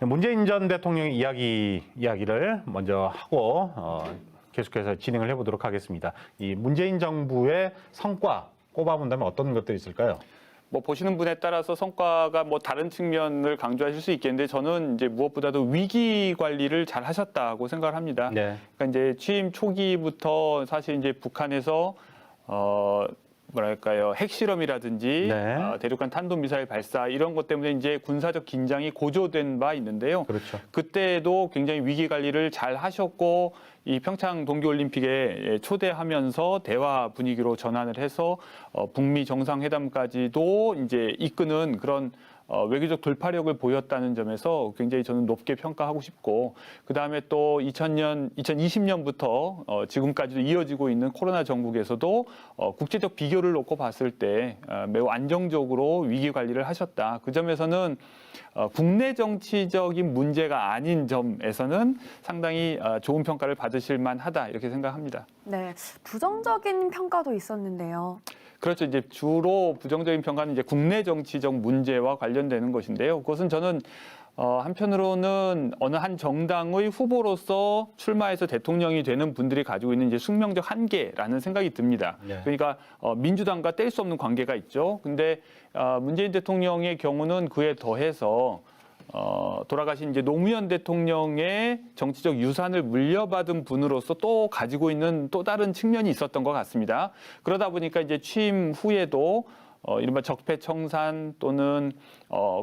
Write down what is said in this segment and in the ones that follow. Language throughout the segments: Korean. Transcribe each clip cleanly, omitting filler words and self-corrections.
문재인 전 대통령의 이야기를 먼저 하고 계속해서 진행을 해보도록 하겠습니다. 이 문재인 정부의 성과 꼽아본다면 어떤 것들이 있을까요? 뭐 보시는 분에 따라서 성과가 뭐 다른 측면을 강조하실 수 있겠는데 저는 이제 무엇보다도 위기 관리를 잘 하셨다고 생각을 합니다. 네. 그러니까 이제 취임 초기부터 사실 이제 북한에서 뭐랄까요, 핵실험이라든지 네. 대륙간 탄도미사일 발사 이런 것 때문에 이제 군사적 긴장이 고조된 바 있는데요. 그렇죠. 그때도 굉장히 위기 관리를 잘 하셨고 이 평창 동계올림픽에 초대하면서 대화 분위기로 전환을 해서 북미 정상회담까지도 이제 이끄는 그런 외교적 돌파력을 보였다는 점에서 굉장히 저는 높게 평가하고 싶고, 그 다음에 또 2020년부터 지금까지도 이어지고 있는 코로나 정국에서도 국제적 비교를 놓고 봤을 때 매우 안정적으로 위기 관리를 하셨다. 그 점에서는 국내 정치적인 문제가 아닌 점에서는 상당히 좋은 평가를 받으실 만하다 이렇게 생각합니다. 네, 부정적인 평가도 있었는데요. 그렇죠. 이제 주로 부정적인 평가는 이제 국내 정치적 문제와 관련되는 것인데요. 그것은 저는 한편으로는 어느 한 정당의 후보로서 출마해서 대통령이 되는 분들이 가지고 있는 이제 숙명적 한계라는 생각이 듭니다. 네. 그러니까 민주당과 뗄 수 없는 관계가 있죠. 근데 문재인 대통령의 경우는 그에 더해서 돌아가신 이제 노무현 대통령의 정치적 유산을 물려받은 분으로서 또 가지고 있는 또 다른 측면이 있었던 것 같습니다. 그러다 보니까 이제 취임 후에도 이른바 적폐청산 또는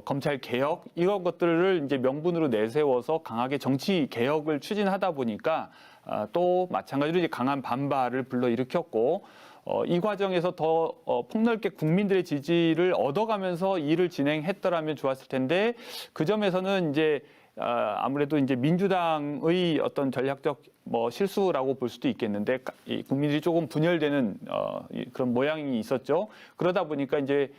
검찰 개혁 이런 것들을 이제 명분으로 내세워서 강하게 정치 개혁을 추진하다 보니까 또 마찬가지로 이제 강한 반발을 불러일으켰고, 이 과정에서 더 폭넓게 국민들의 지지를 얻어가면서 일을 진행했더라면 좋았을 텐데, 그 점에서는 이제 아무래도 이제 민주당의 어떤 전략적 실수라고 볼 수도 있겠는데, 이 국민들이 조금 분열되는 그런 모양이 있었죠. 그러다 보니까 이제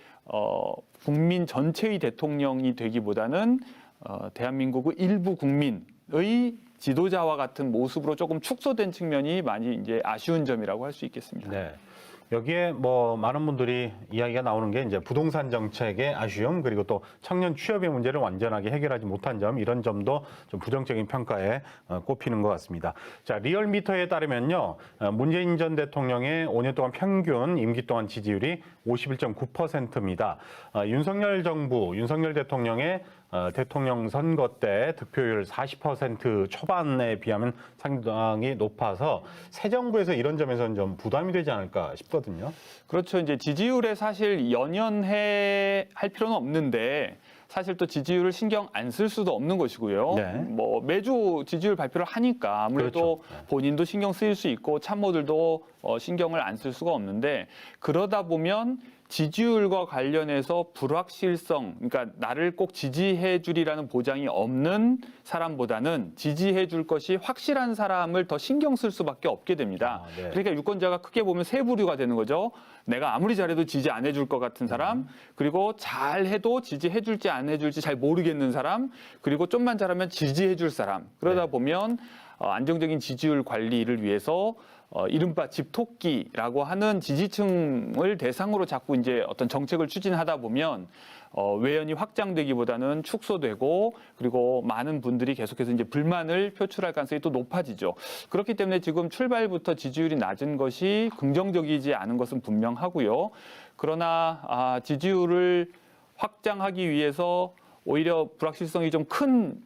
국민 전체의 대통령이 되기보다는 대한민국의 일부 국민의 지도자와 같은 모습으로 조금 축소된 측면이 많이 이제 아쉬운 점이라고 할 수 있겠습니다. 네. 여기에 많은 분들이 이야기가 나오는 게 이제 부동산 정책의 아쉬움, 그리고 또 청년 취업의 문제를 완전하게 해결하지 못한 점, 이런 점도 좀 부정적인 평가에 꼽히는 것 같습니다. 자, 리얼미터에 따르면요, 문재인 전 대통령의 5년 동안 평균 임기 동안 지지율이 51.9%입니다. 윤석열 정부, 윤석열 대통령의 대통령 선거 때 득표율 40% 초반에 비하면 상당히 높아서 새 정부에서 이런 점에서는 좀 부담이 되지 않을까 싶거든요. 그렇죠. 이제 지지율에 사실 연연해 할 필요는 없는데, 사실 또 지지율을 신경 안 쓸 수도 없는 것이고요. 네. 뭐 매주 지지율 발표를 하니까 아무래도 그렇죠. 본인도 신경 쓰일 수 있고 참모들도 신경을 안 쓸 수가 없는데, 그러다 보면 지지율과 관련해서 불확실성, 그러니까 나를 꼭 지지해 주리라는 보장이 없는 사람보다는 지지해 줄 것이 확실한 사람을 더 신경 쓸 수밖에 없게 됩니다. 네. 그러니까 유권자가 크게 보면 세 부류가 되는 거죠. 내가 아무리 잘해도 지지 안 해줄 것 같은 사람, 그리고 잘해도 지지해 줄지 안 해줄지 잘 모르겠는 사람, 그리고 좀만 잘하면 지지해 줄 사람. 그러다 보면 안정적인 지지율 관리를 위해서 이른바 집토끼라고 하는 지지층을 대상으로 자꾸 이제 어떤 정책을 추진하다 보면 외연이 확장되기보다는 축소되고, 그리고 많은 분들이 계속해서 이제 불만을 표출할 가능성이 또 높아지죠. 그렇기 때문에 지금 출발부터 지지율이 낮은 것이 긍정적이지 않은 것은 분명하고요. 그러나 지지율을 확장하기 위해서 오히려 불확실성이 좀 큰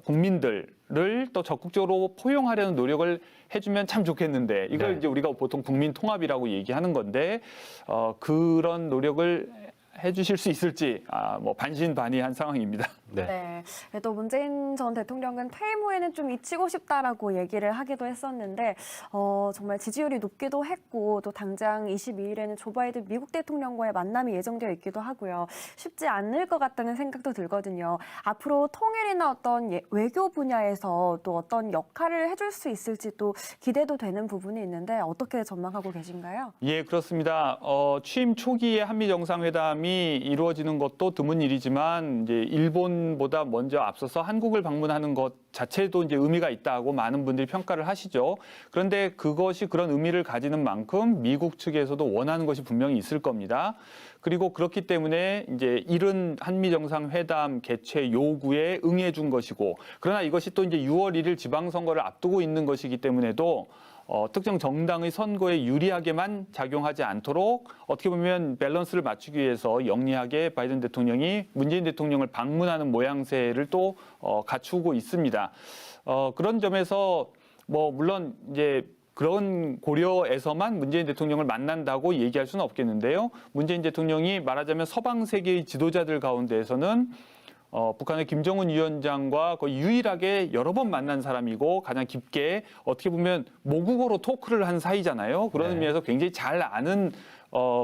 국민들을 또 적극적으로 포용하려는 노력을 해주면 참 좋겠는데, 이걸 네. 이제 우리가 보통 국민 통합이라고 얘기하는 건데, 그런 노력을 해주실 수 있을지 반신반의한 상황입니다. 네. 네. 또 문재인 전 대통령은 퇴임 후에는 좀 잊히고 싶다라고 얘기를 하기도 했었는데, 정말 지지율이 높기도 했고, 또 당장 22일에는 조 바이든 미국 대통령과의 만남이 예정되어 있기도 하고요. 쉽지 않을 것 같다는 생각도 들거든요. 앞으로 통일이나 어떤 외교 분야에서 또 어떤 역할을 해줄 수 있을지 또 기대도 되는 부분이 있는데, 어떻게 전망하고 계신가요? 예, 그렇습니다. 취임 초기에 한미 정상회담이 이루어지는 것도 드문 일이지만, 이제 일본 외국인보다 먼저 앞서서 한국을 방문하는 것 자체도 이제 의미가 있다고 많은 분들이 평가를 하시죠. 그런데 그것이 그런 의미를 가지는 만큼 미국 측에서도 원하는 것이 분명히 있을 겁니다. 그리고 그렇기 때문에 이제 이른 한미 정상회담 개최 요구에 응해 준 것이고, 그러나 이것이 또 이제 6월 1일 지방선거를 앞두고 있는 것이기 때문에도 특정 정당의 선거에 유리하게만 작용하지 않도록 어떻게 보면 밸런스를 맞추기 위해서 영리하게 바이든 대통령이 문재인 대통령을 방문하는 모양새를 또 갖추고 있습니다. 그런 점에서 뭐 물론 이제 그런 고려에서만 문재인 대통령을 만난다고 얘기할 수는 없겠는데요. 문재인 대통령이 말하자면 서방 세계의 지도자들 가운데에서는 북한의 김정은 위원장과 거의 유일하게 여러 번 만난 사람이고 가장 깊게 어떻게 보면 모국어로 토크를 한 사이잖아요. 그런 네. 의미에서 굉장히 잘 아는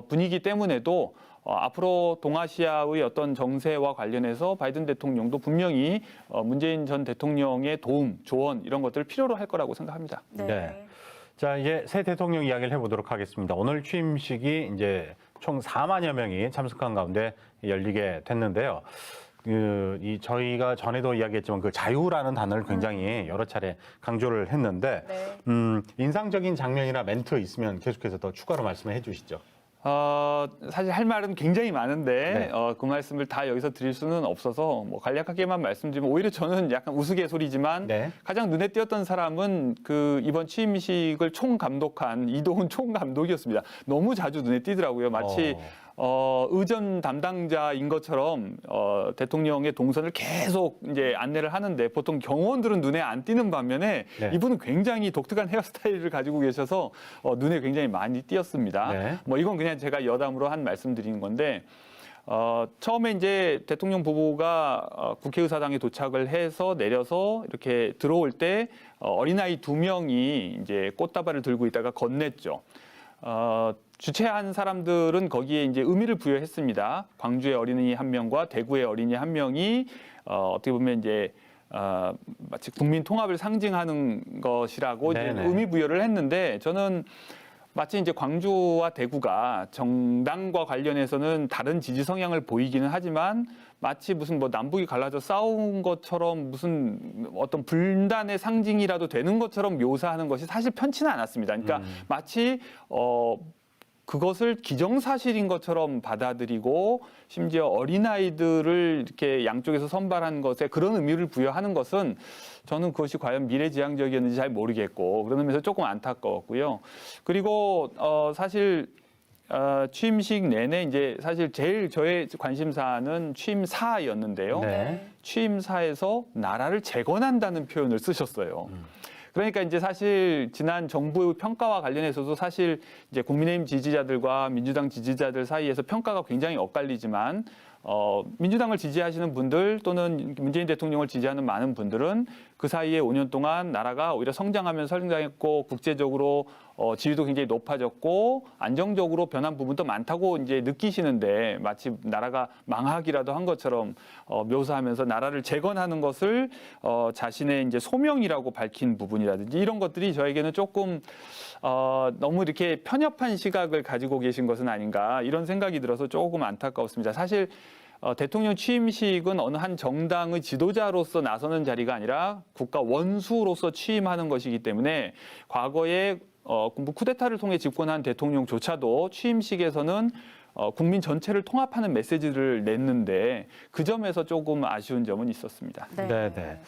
분이기 때문에도 앞으로 동아시아의 어떤 정세와 관련해서 바이든 대통령도 분명히 문재인 전 대통령의 도움, 조언 이런 것들을 필요로 할 거라고 생각합니다. 네. 자, 이제 새 대통령 이야기를 해보도록 하겠습니다. 오늘 취임식이 이제 총 4만여 명이 참석한 가운데 열리게 됐는데요. 저희가 전에도 이야기했지만 그 자유라는 단어를 굉장히 여러 차례 강조를 했는데, 네. 인상적인 장면이나 멘트 있으면 계속해서 더 추가로 말씀해 주시죠. 사실 할 말은 굉장히 네. 많은데 그 말씀을 다 여기서 드릴 수는 없어서 뭐 간략하게만 말씀드리면 오히려 저는 약간 우스갯소리지만 네. 가장 눈에 띄었던 사람은 그 이번 취임식을 총감독한 이동훈 총감독이었습니다. 너무 자주 눈에 띄더라고요. 마치 의전 담당자인 것처럼 대통령의 동선을 계속 이제 안내를 하는데 보통 경호원들은 눈에 안 띄는 반면에 네. 이분은 굉장히 독특한 헤어스타일을 가지고 계셔서 눈에 굉장히 많이 띄었습니다. 네. 뭐 이건 그냥 제가 여담으로 한 말씀드리는 건데 처음에 이제 대통령 부부가 국회의사당에 도착을 해서 내려서 이렇게 들어올 때 어린아이 2명이 이제 꽃다발을 들고 있다가 건넸죠. 주최한 사람들은 거기에 이제 의미를 부여했습니다. 광주의 어린이 한 명과 대구의 어린이 한 명이 어떻게 보면 이제 마치 국민 통합을 상징하는 것이라고 이제 네네. 의미 부여를 했는데 저는 마치 이제 광주와 대구가 정당과 관련해서는 다른 지지 성향을 보이기는 하지만 마치 무슨 뭐 남북이 갈라져 싸운 것처럼 무슨 어떤 분단의 상징이라도 되는 것처럼 묘사하는 것이 사실 편치는 않았습니다. 그러니까 마치 그것을 기정사실인 것처럼 받아들이고 심지어 어린아이들을 이렇게 양쪽에서 선발한 것에 그런 의미를 부여하는 것은 저는 그것이 과연 미래지향적이었는지 잘 모르겠고 그런 의미에서 조금 안타까웠고요. 그리고 사실 취임식 내내 이제 사실 제일 저의 관심사는 취임사였는데요. 네. 취임사에서 나라를 재건한다는 표현을 쓰셨어요. 그러니까 이제 사실 지난 정부의 평가와 관련해서도 사실 이제 국민의힘 지지자들과 민주당 지지자들 사이에서 평가가 굉장히 엇갈리지만 민주당을 지지하시는 분들 또는 문재인 대통령을 지지하는 많은 분들은 그 사이에 5년 동안 나라가 오히려 성장하면서 성장했고 국제적으로 지위도 굉장히 높아졌고 안정적으로 변한 부분도 많다고 이제 느끼시는데 마치 나라가 망하기라도 한 것처럼 묘사하면서 나라를 재건하는 것을 자신의 이제 소명이라고 밝힌 부분이라든지 이런 것들이 저에게는 조금 너무 이렇게 편협한 시각을 가지고 계신 것은 아닌가 이런 생각이 들어서 조금 안타까웠습니다. 사실 대통령 취임식은 어느 한 정당의 지도자로서 나서는 자리가 아니라 국가 원수로서 취임하는 것이기 때문에 과거에 쿠데타를 통해 집권한 대통령조차도 취임식에서는 국민 전체를 통합하는 메시지를 냈는데 그 점에서 조금 아쉬운 점은 있었습니다. 네, 네.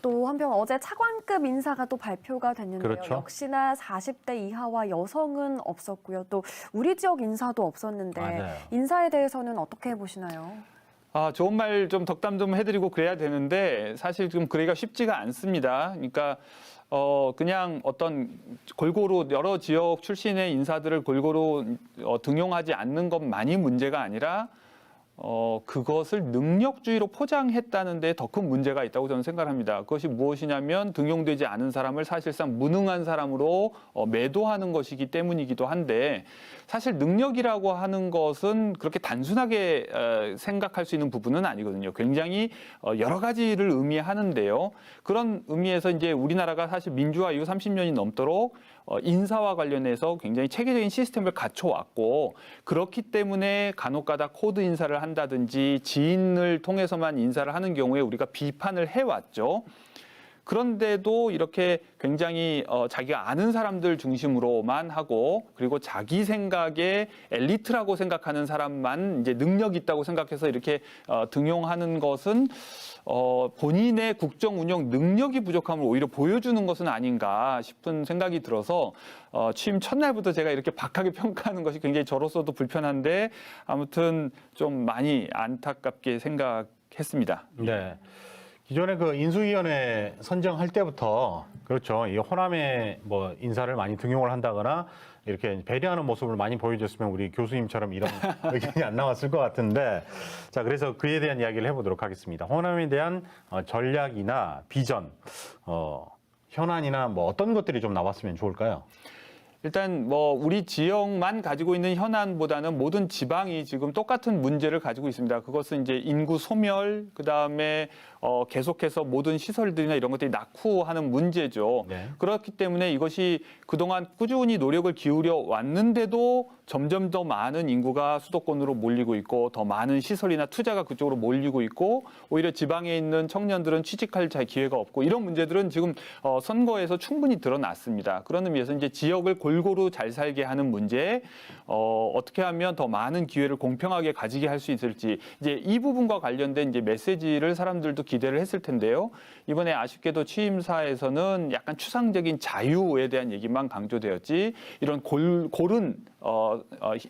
또 한편 어제 차관급 인사가 또 발표가 됐는데요. 그렇죠. 역시나 40대 이하와 여성은 없었고요. 또 우리 지역 인사도 없었는데 맞아요. 인사에 대해서는 어떻게 보시나요? 좋은 말 좀 덕담 좀 해드리고 그래야 되는데 사실 좀 그러기가 쉽지가 않습니다. 그러니까 그냥 어떤 골고루 여러 지역 출신의 인사들을 골고루 등용하지 않는 것만이 문제가 아니라 그것을 능력주의로 포장했다는 데 더 큰 문제가 있다고 저는 생각합니다. 그것이 무엇이냐면 등용되지 않은 사람을 사실상 무능한 사람으로 매도하는 것이기 때문이기도 한데 사실 능력이라고 하는 것은 그렇게 단순하게 생각할 수 있는 부분은 아니거든요. 굉장히 여러 가지를 의미하는데요. 그런 의미에서 이제 우리나라가 사실 민주화 이후 30년이 넘도록 인사와 관련해서 굉장히 체계적인 시스템을 갖춰왔고 그렇기 때문에 간혹가다 코드 인사를 한다든지 지인을 통해서만 인사를 하는 경우에 우리가 비판을 해왔죠. 그런데도 이렇게 굉장히 자기가 아는 사람들 중심으로만 하고 그리고 자기 생각에 엘리트라고 생각하는 사람만 이제 능력 있다고 생각해서 이렇게 등용하는 것은 본인의 국정 운영 능력이 부족함을 오히려 보여주는 것은 아닌가 싶은 생각이 들어서 취임 첫날부터 제가 이렇게 박하게 평가하는 것이 굉장히 저로서도 불편한데 아무튼 좀 많이 안타깝게 생각했습니다. 네. 기존에 그 인수위원회 선정할 때부터 그렇죠. 이 호남에 뭐 인사를 많이 등용을 한다거나 이렇게 배려하는 모습을 많이 보여줬으면 우리 교수님처럼 이런 의견이 안 나왔을 것 같은데 자 그래서 그에 대한 이야기를 해보도록 하겠습니다. 호남에 대한 전략이나 비전, 현안이나 뭐 어떤 것들이 좀 나왔으면 좋을까요? 일단 뭐 우리 지역만 가지고 있는 현안보다는 모든 지방이 지금 똑같은 문제를 가지고 있습니다. 그것은 이제 인구 소멸, 그다음에 계속해서 모든 시설들이나 이런 것들이 낙후하는 문제죠. 네. 그렇기 때문에 이것이 그동안 꾸준히 노력을 기울여 왔는데도 점점 더 많은 인구가 수도권으로 몰리고 있고 더 많은 시설이나 투자가 그쪽으로 몰리고 있고 오히려 지방에 있는 청년들은 취직할 기회가 없고 이런 문제들은 지금 선거에서 충분히 드러났습니다. 그런 의미에서 이제 지역을 골고루 잘 살게 하는 문제, 어떻게 하면 더 많은 기회를 공평하게 가지게 할 수 있을지 이제 이 부분과 관련된 이제 메시지를 사람들도 기대를 했을 텐데요. 이번에 아쉽게도 취임사에서는 약간 추상적인 자유에 대한 얘기만 강조되었지 이런 고른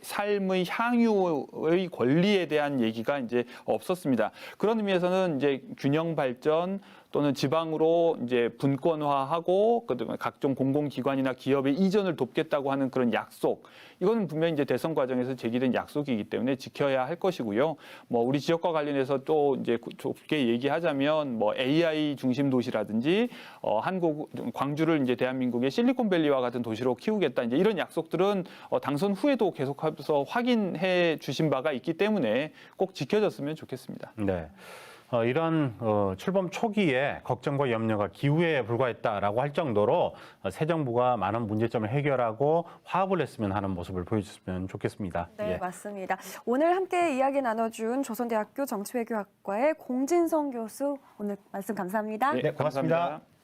삶의 향유의 권리에 대한 얘기가 이제 없었습니다. 그런 의미에서는 이제 균형 발전 또는 지방으로 이제 분권화하고 그다음에 각종 공공기관이나 기업의 이전을 돕겠다고 하는 그런 약속, 이거는 분명히 이제 대선 과정에서 제기된 약속이기 때문에 지켜야 할 것이고요. 뭐 우리 지역과 관련해서 또 이제 좁게 얘기하자면 뭐 AI 중심 도시라든지 광주를 이제 대한민국의 실리콘밸리와 같은 도시로 키우겠다 이제 이런 약속들은 당선 후에도 계속해서 확인해 주신 바가 있기 때문에 꼭 지켜졌으면 좋겠습니다. 네. 이런 출범 초기에 걱정과 염려가 기우에 불과했다라고 할 정도로 새 정부가 많은 문제점을 해결하고 화합을 했으면 하는 모습을 보여줬으면 좋겠습니다. 네, 예. 맞습니다. 오늘 함께 이야기 나눠준 조선대학교 정치외교학과의 공진성 교수 오늘 말씀 감사합니다. 네, 고맙습니다. 감사합니다.